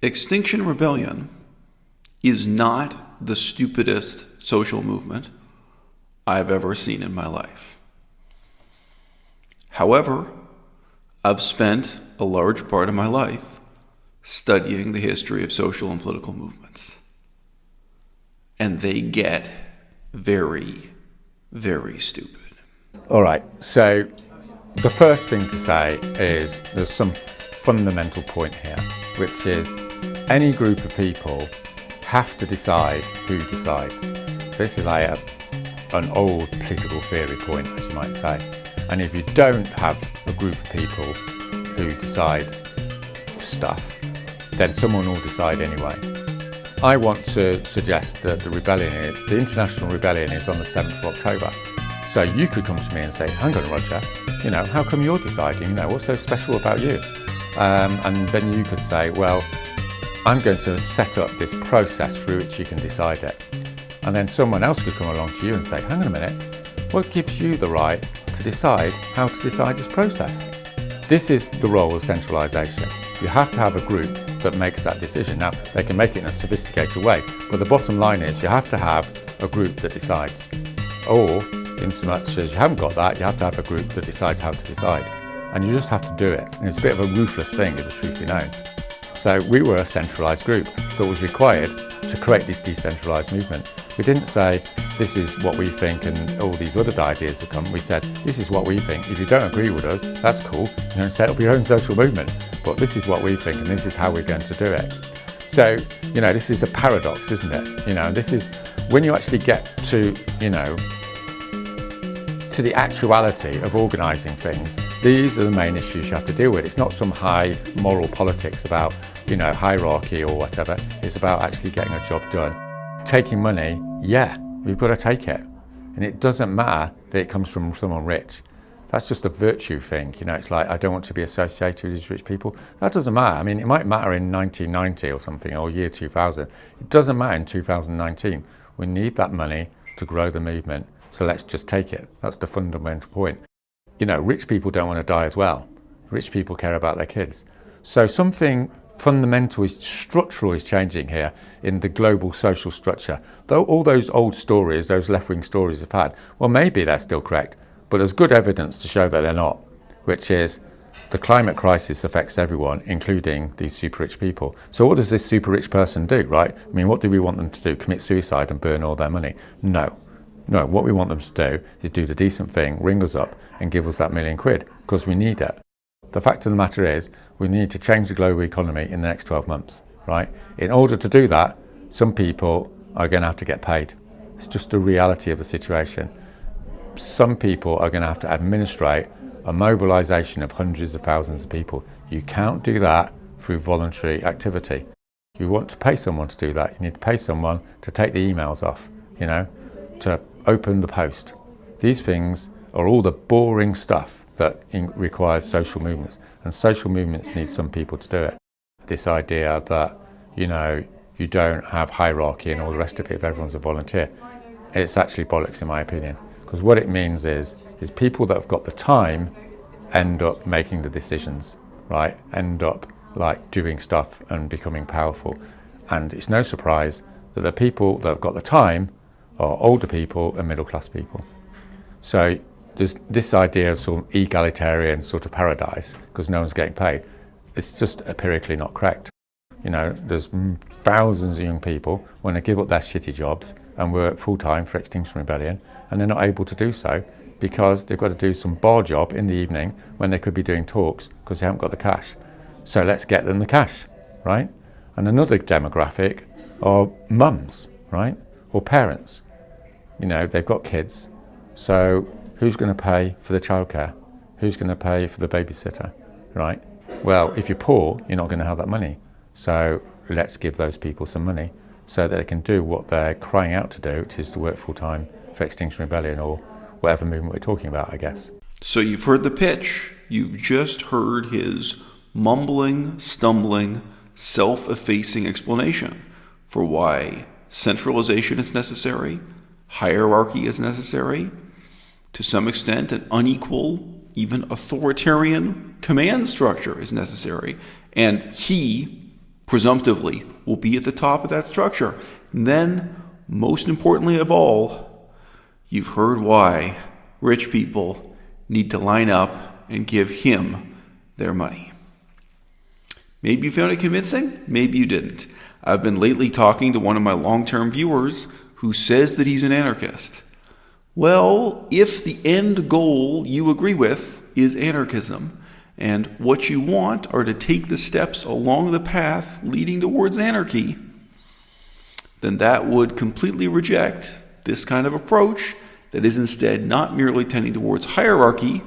Extinction Rebellion is not the stupidest social movement I've ever seen in my life. However, I've spent a large part of my life studying the history of social and political movements. And they get very, very stupid. All right, so the first thing to say is there's some fundamental point here, which is any group of people have to decide who decides. So this is like an old political theory point, as you might say. And if you don't have a group of people who decide stuff, then someone will decide anyway. I want to suggest that the international rebellion is on the 7th of October. So you could come to me and say, hang on, Roger, how come you're deciding? What's so special about you? And then you could say, well, I'm going to set up this process through which you can decide it. And then someone else could come along to you and say, hang on a minute, what gives you the right to decide how to decide this process? This is the role of centralisation. You have to have a group that makes that decision. Now, they can make it in a sophisticated way, but the bottom line is you have to have a group that decides. Or, in so much as you haven't got that, you have to have a group that decides how to decide. And you just have to do it. And it's a bit of a ruthless thing, if the truth be known. So we were a centralised group that was required to create this decentralised movement. We didn't say, this is what we think and all these other ideas have come. We said, this is what we think. If you don't agree with us, that's cool. You're going to set up your own social movement. But this is what we think and this is how we're going to do it. So, this is a paradox, isn't it? This is when you actually get to, to the actuality of organising things, these are the main issues you have to deal with. It's not some high moral politics about, hierarchy or whatever. It's about actually getting a job done. Taking money, yeah, we've got to take it. And it doesn't matter that it comes from someone rich. That's just a virtue thing. It's like, I don't want to be associated with these rich people. That doesn't matter. It might matter in 1990 or something, or year 2000. It doesn't matter in 2019. We need that money to grow the movement. So let's just take it. That's the fundamental point. Rich people don't want to die as well. Rich people care about their kids. So something fundamental, structural is changing here in the global social structure. Though all those old stories, those left-wing stories have had, well, maybe they're still correct, but there's good evidence to show that they're not, which is the climate crisis affects everyone, including these super rich people. So what does this super rich person do, right? What do we want them to do? Commit suicide and burn all their money? No, what we want them to do is do the decent thing, ring us up and give us that £1 million, because we need it. The fact of the matter is, we need to change the global economy in the next 12 months, right? In order to do that, some people are going to have to get paid. It's just the reality of the situation. Some people are going to have to administrate a mobilisation of hundreds of thousands of people. You can't do that through voluntary activity. You want to pay someone to do that. You need to pay someone to take the emails off, to open the post. These things are all the boring stuff that requires social movements, and social movements need some people to do it. This idea that, you don't have hierarchy and all the rest of it if everyone's a volunteer, it's actually bollocks in my opinion, because what it means is people that have got the time end up making the decisions, right? End up like doing stuff and becoming powerful. And it's no surprise that the people that have got the time are older people and middle class people. So there's this idea of sort of egalitarian sort of paradise because no one's getting paid. It's just empirically not correct. There's thousands of young people want to give up their shitty jobs and work full-time for Extinction Rebellion, and they're not able to do so because they've got to do some bar job in the evening when they could be doing talks because they haven't got the cash. So let's get them the cash, right? And another demographic are mums, right? Or parents. They've got kids, so who's going to pay for the childcare? Who's going to pay for the babysitter, right? Well, if you're poor, you're not going to have that money. So let's give those people some money so that they can do what they're crying out to do, which is to work full-time for Extinction Rebellion or whatever movement we're talking about, I guess. So you've heard the pitch. You've just heard his mumbling, stumbling, self-effacing explanation for why centralization is necessary, hierarchy is necessary, to some extent an unequal, even authoritarian command structure is necessary. And he, presumptively, will be at the top of that structure. And then, most importantly of all, you've heard why rich people need to line up and give him their money. Maybe you found it convincing, maybe you didn't. I've been lately talking to one of my long-term viewers who says that he's an anarchist. Well, if the end goal you agree with is anarchism, and what you want are to take the steps along the path leading towards anarchy, then that would completely reject this kind of approach that is instead not merely tending towards hierarchy,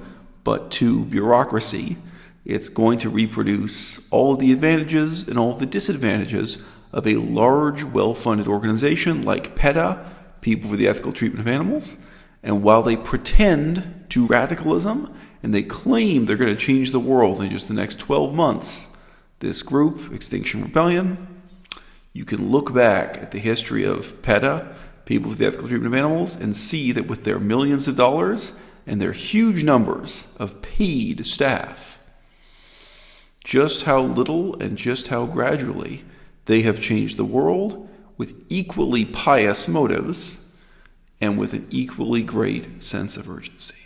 but to bureaucracy. It's going to reproduce all of the advantages and all of the disadvantages of a large, well-funded organization like PETA, People for the Ethical Treatment of Animals. And while they pretend to radicalism and they claim they're going to change the world in just the next 12 months, this group, Extinction Rebellion, you can look back at the history of PETA, People for the Ethical Treatment of Animals, and see that with their millions of dollars and their huge numbers of paid staff, just how little and just how gradually they have changed the world with equally pious motives and with an equally great sense of urgency.